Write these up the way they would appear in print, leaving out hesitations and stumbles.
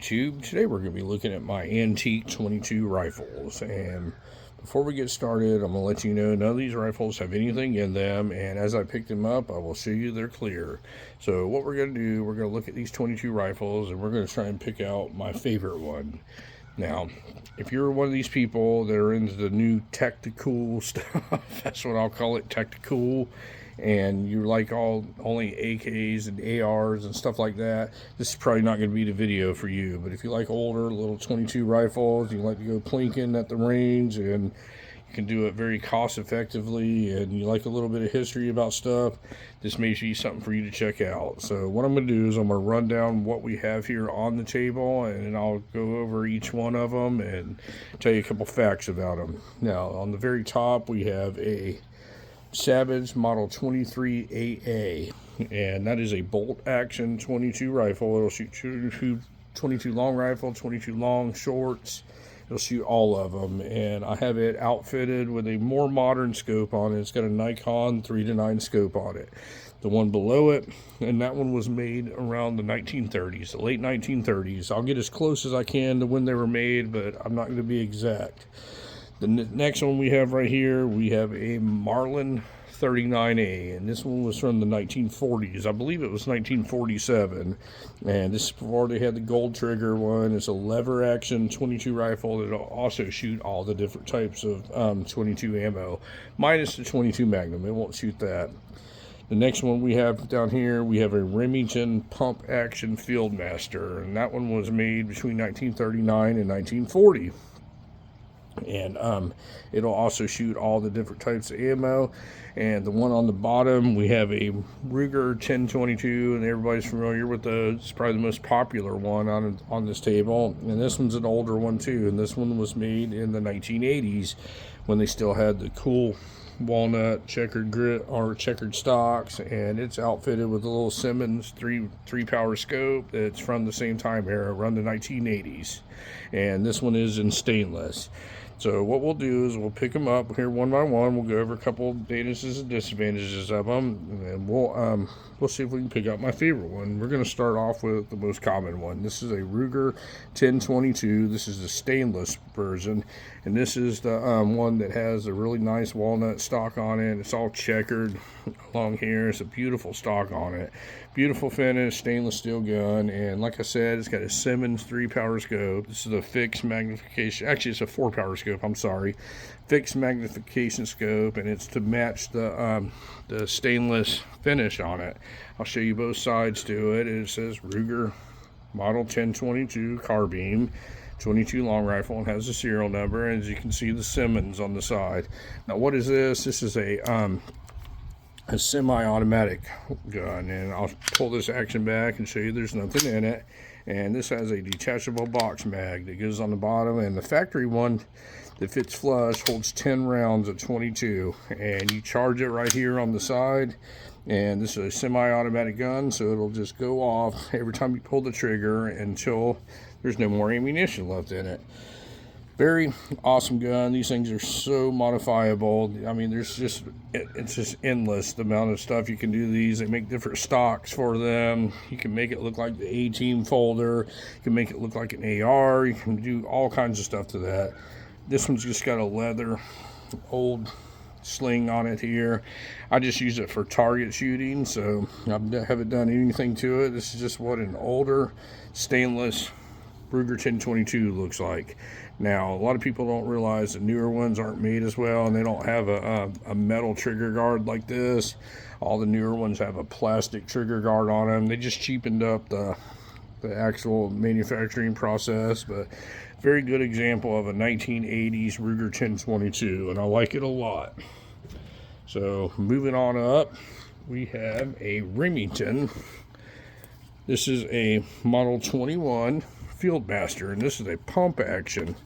YouTube. Today we're going to be looking at my antique 22 rifles, and before we get started, I'm going to let you know none of these rifles have anything in them, and as I pick them up I will show you they're clear. So what we're going to do, we're going to look at these 22 rifles and we're going to try and pick out my favorite one. Now, if you're one of these people that are into the new tactical stuff, that's what I'll call it, tactical, and you like only AKs and ARs and stuff like that, this is probably not going to be the video for you. But if you like older little 22 rifles, you like to go plinking at the range, and you can do it very cost effectively, and you like a little bit of history about stuff, this may be something for you to check out. So what I'm going to do is I'm going to run down what we have here on the table, and then I'll go over each one of them and tell you a couple facts about them. Now, on the very top we have a Savage Model 23AA, and that is a bolt action 22 rifle. It'll shoot 22 long rifle, 22 long shorts. It'll shoot all of them, and I have it outfitted with a more modern scope on it. It's got a Nikon 3-9 scope on it. The one below it, and that one was made around the 1930s, the late 1930s. I'll get as close as I can to when they were made, but I'm not going to be exact. The next one we have right here, we have a Marlin 39A, and this one was from the 1940s. I believe it was 1947, and this is before they had the gold trigger one. It's a lever action 22 rifle that'll also shoot all the different types of 22 ammo, minus the 22 Magnum. It won't shoot that. The next one we have down here, we have a Remington pump action Fieldmaster, and that one was made between 1939 and 1940. And it'll also shoot all the different types of ammo. And the one on the bottom, we have a Ruger 1022, and everybody's familiar with those. It's probably the most popular one on this table. And this one's an older one too, and this one was made in the 1980s when they still had the cool walnut checkered grit or checkered stocks, and it's outfitted with a little Simmons three power scope that's from the same time era, around the 1980s. And this one is in stainless. So what we'll do is we'll pick them up here one by one. We'll go over a couple advantages and disadvantages of them, and we'll see if we can pick out my favorite one. We're going to start off with the most common one. This is a Ruger 1022. This is the stainless version, and this is the one that has a really nice walnut stock on it. It's all checkered along here. It's a beautiful stock on it. Beautiful finish, stainless steel gun, and like I said, it's got a Simmons 3-power scope. This is a fixed magnification. Actually, it's a 4-power scope. I'm sorry, fixed magnification scope, and it's to match the stainless finish on it. I'll show you both sides to it. It says Ruger Model 1022 carbine, 22 long rifle, and has a serial number. And as you can see, the Simmons on the side. Now, what is this? This is a semi-automatic gun, and I'll pull this action back and show you there's nothing in it. And this has a detachable box mag that goes on the bottom, and the factory one that fits flush holds 10 rounds of 22, and you charge it right here on the side. And this is a semi-automatic gun, so it'll just go off every time you pull the trigger until there's no more ammunition left in it. Very awesome gun. These things are so modifiable. I mean, it's just endless the amount of stuff you can do these. They make different stocks for them. You can make it look like the A-Team folder. You can make it look like an AR. You can do all kinds of stuff to that. This one's just got a leather old sling on it here. I just use it for target shooting, so I haven't done anything to it. This is just what an older stainless Ruger 1022 looks like. Now, a lot of people don't realize the newer ones aren't made as well, and they don't have a metal trigger guard like this. All the newer ones have a plastic trigger guard on them. They just cheapened up the actual manufacturing process, but very good example of a 1980s Ruger 1022, and I like it a lot. So moving on up, we have a Remington. This is a Model 21 Fieldmaster, and this is a pump action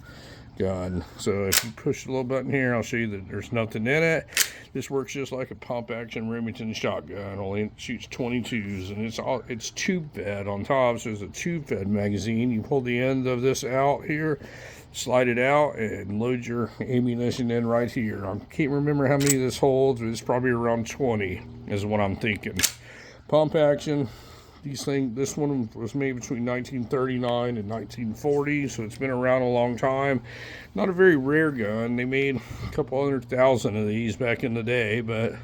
gun. So if you push the little button here, I'll show you that there's nothing in it. This works just like a pump action Remington shotgun, only it shoots 22s, and it's tube fed on top. So there's a tube fed magazine. You pull the end of this out here, slide it out, and load your ammunition in right here. I can't remember how many this holds, but it's probably around 20 is what I'm thinking. Pump action, This one was made between 1939 and 1940, so it's been around a long time. Not a very rare gun. They made a couple 100,000 of these back in the day, but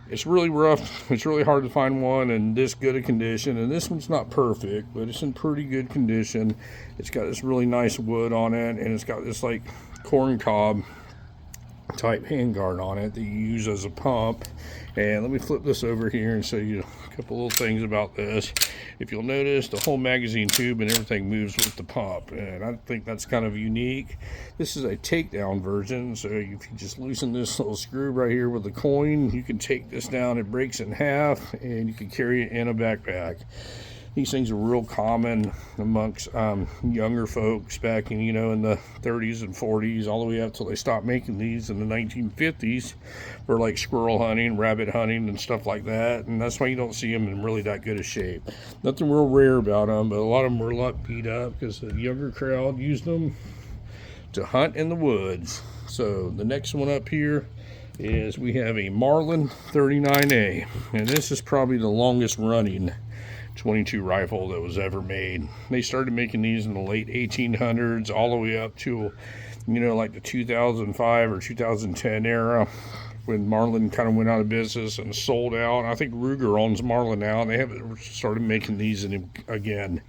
it's really rough. It's really hard to find one in this good a condition, and this one's not perfect, but it's in pretty good condition. It's got this really nice wood on it, and it's got this like corn cob type handguard on it that you use as a pump. And let me flip this over here and show you a couple little things about this. If you'll notice, the whole magazine tube and everything moves with the pump, and I think that's kind of unique. This is a takedown version, so if you just loosen this little screw right here with the coin, you can take this down. It breaks in half, and you can carry it in a backpack. These things are real common amongst younger folks back in, in the 30s and 40s, all the way up till they stopped making these in the 1950s for like squirrel hunting, rabbit hunting, and stuff like that. And that's why you don't see them in really that good a shape. Nothing real rare about them, but a lot of them were a lot beat up because the younger crowd used them to hunt in the woods. So the next one up here is we have a Marlin 39A, and this is probably the longest running 22 rifle that was ever made. They started making these in the late 1800s all the way up to like the 2005 or 2010 era, when Marlin kind of went out of business and sold out. I think Ruger owns Marlin now, and they haven't started making these again.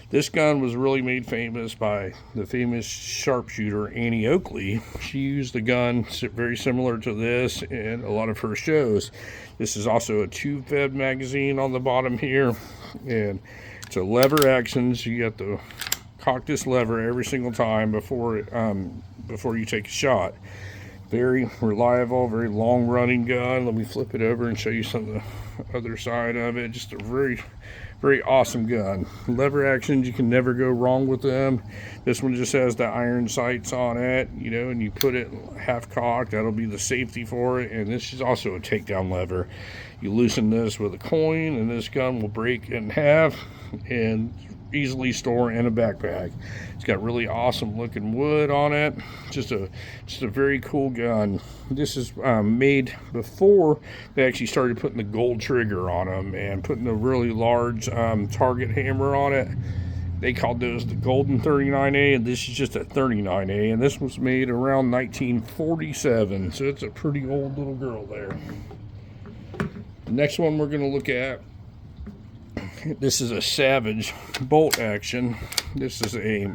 This gun was really made famous by the famous sharpshooter Annie Oakley. She used the gun very similar to this in a lot of her shows. This is also a tube-fed magazine on the bottom here, and it's a lever action, so you have to cock this lever every single time before you take a shot. Very reliable, very long-running gun. Let me flip it over and show you some of the other side of it. Just a very, very awesome gun. Lever actions, you can never go wrong with them. This one just has the iron sights on it, and you put it half cocked. That'll be the safety for it. And this is also a takedown lever. You loosen this with a coin, and this gun will break in half and easily store in a backpack. It's got really awesome looking wood on it. Just a very cool gun. This is made before they actually started putting the gold trigger on them and putting a really large target hammer on it. They called those the Golden 39A, and this is just a 39A, and this was made around 1947, so it's a pretty old little girl there. The next one we're going to look at, this is a Savage bolt action. This is a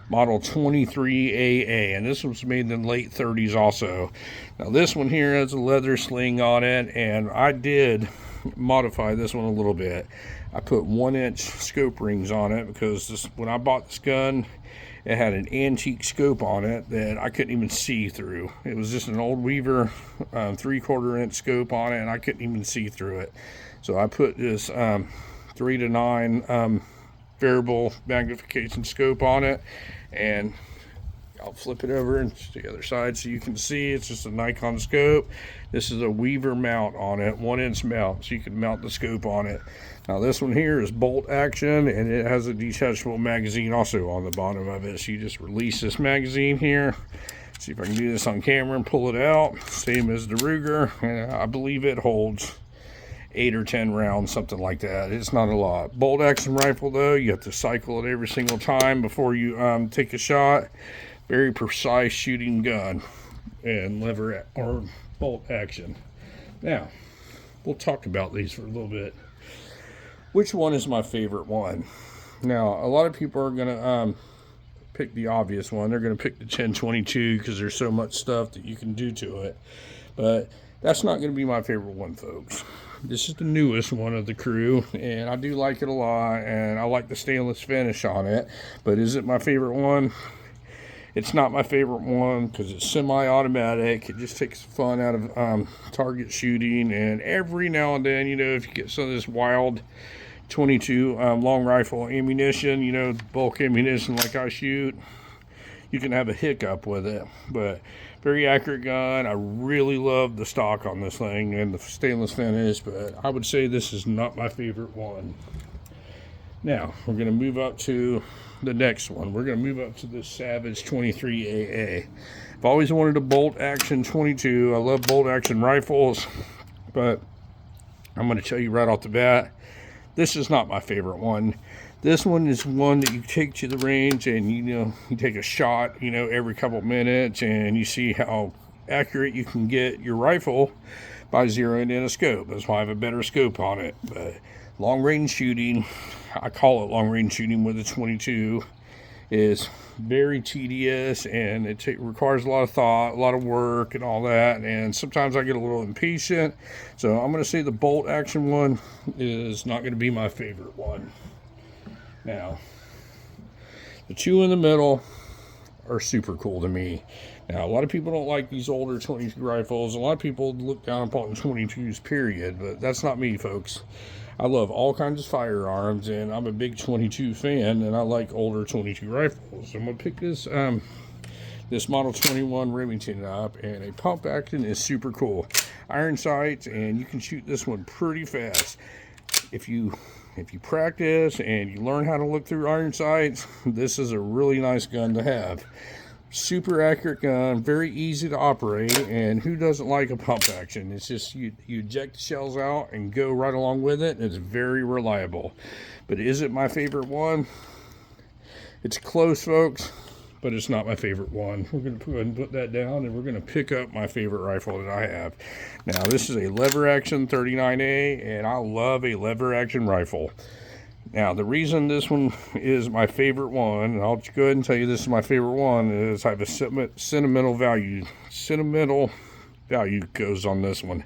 model 23AA, and this was made in the late 30s also. Now this one here has a leather sling on it, and I did modify this one a little bit. I put 1-inch scope rings on it because when I bought this gun, it had an antique scope on it that I couldn't even see through. It was just an old Weaver 3/4-inch scope on it, and I couldn't even see through it. So I put this 3 to 9 variable magnification scope on it, and I'll flip it over to the other side so you can see. It's just a Nikon scope. This is a Weaver mount on it, 1-inch mount, so you can mount the scope on it. Now this one here is bolt action, and it has a detachable magazine also on the bottom of it. So you just release this magazine here. See if I can do this on camera and pull it out. Same as the Ruger, and I believe it holds 8 or 10 rounds, something like that. It's not a lot. Bolt action rifle though, you have to cycle it every single time before you take a shot. Very precise shooting gun, and lever or bolt action. Now we'll talk about these for a little bit. Which one is my favorite one? Now a lot of people are gonna pick the obvious one. They're gonna pick the 1022 because there's so much stuff that you can do to it, but that's not gonna be my favorite one, folks. This is the newest one of the crew, and I do like it a lot, and I like the stainless finish on it. But is it my favorite one? It's not my favorite one because it's semi-automatic. It just takes the fun out of target shooting, and every now and then, if you get some of this wild 22 long rifle ammunition, bulk ammunition like I shoot, you can have a hiccup with it. But very accurate gun. I really love the stock on this thing and the stainless finish, but I would say this is not my favorite one. Now we're going to move up to the next one. We're going to move up to the Savage 23AA. I've always wanted a bolt action 22. I love bolt action rifles, but I'm going to tell you right off the bat, this is not my favorite one. This one is one that you take to the range and you take a shot every couple minutes, and you see how accurate you can get your rifle by zeroing in a scope. That's why I have a better scope on it. But long range shooting, I call it long range shooting with a 22, is very tedious, and it requires a lot of thought, a lot of work and all that, and sometimes I get a little impatient. So I'm going to say the bolt action one is not going to be my favorite one. Now, the two in the middle are super cool to me. Now, a lot of people don't like these older 22 rifles. A lot of people look down upon 22s, period, but that's not me, folks. I love all kinds of firearms, and I'm a big 22 fan, and I like older 22 rifles. I'm going to pick this Model 21 Remington up, and a pump action is super cool. Iron sights, and you can shoot this one pretty fast. If you practice and you learn how to look through iron sights, this is a really nice gun to have. Super accurate gun, very easy to operate, and who doesn't like a pump action? It's just you eject the shells out and go right along with it. It's very reliable. But is it my favorite one? It's close, folks, but it's not my favorite one. We're going to go ahead and put that down, and we're going to pick up my favorite rifle that I have. Now, this is a lever action 39A, and I love a lever action rifle. Now, the reason this one is my favorite one, and I'll go ahead and tell you this is my favorite one, is I have a sentimental value. Sentimental value goes on this one.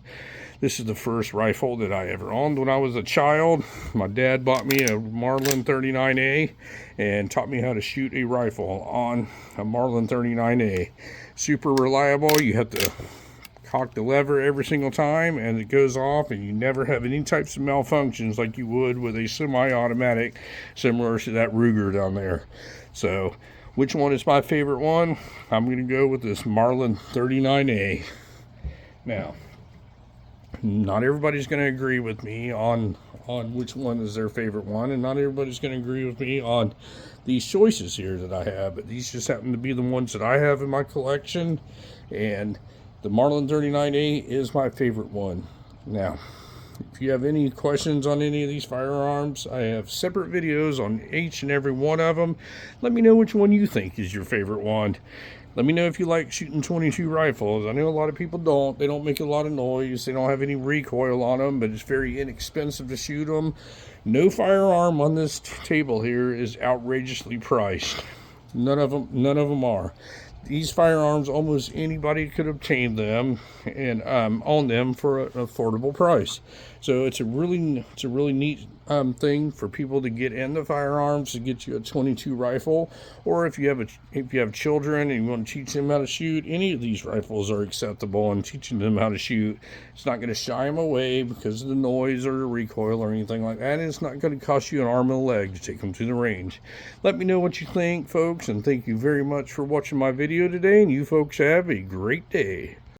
This is the first rifle that I ever owned when I was a child. My dad bought me a Marlin 39A and taught me how to shoot a rifle on a Marlin 39A. Super reliable. You have to cock the lever every single time and it goes off, and you never have any types of malfunctions like you would with a semi-automatic similar to that Ruger down there. So which one is my favorite one? I'm going to go with this Marlin 39A. Now, not everybody's going to agree with me on which one is their favorite one, and not everybody's going to agree with me on these choices here that I have, but these just happen to be the ones that I have in my collection, and the Marlin 39A is my favorite one. Now, if you have any questions on any of these firearms, I have separate videos on each and every one of them. Let me know which one you think is your favorite one. Let me know if you like shooting 22 rifles. I know a lot of people don't. They don't make a lot of noise. They don't have any recoil on them, but it's very inexpensive to shoot them. No firearm on this table here is outrageously priced. None of them are. These firearms, almost anybody could obtain them and own them for an affordable price. So it's a really neat thing for people to get into firearms, to get you a 22 rifle, or if you have children and you want to teach them how to shoot, any of these rifles are acceptable in teaching them how to shoot. It's not going to shy them away because of the noise or the recoil or anything like that. And it's not going to cost you an arm and a leg to take them to the range. Let me know what you think, folks, and thank you very much for watching my video today, and you folks have a great day.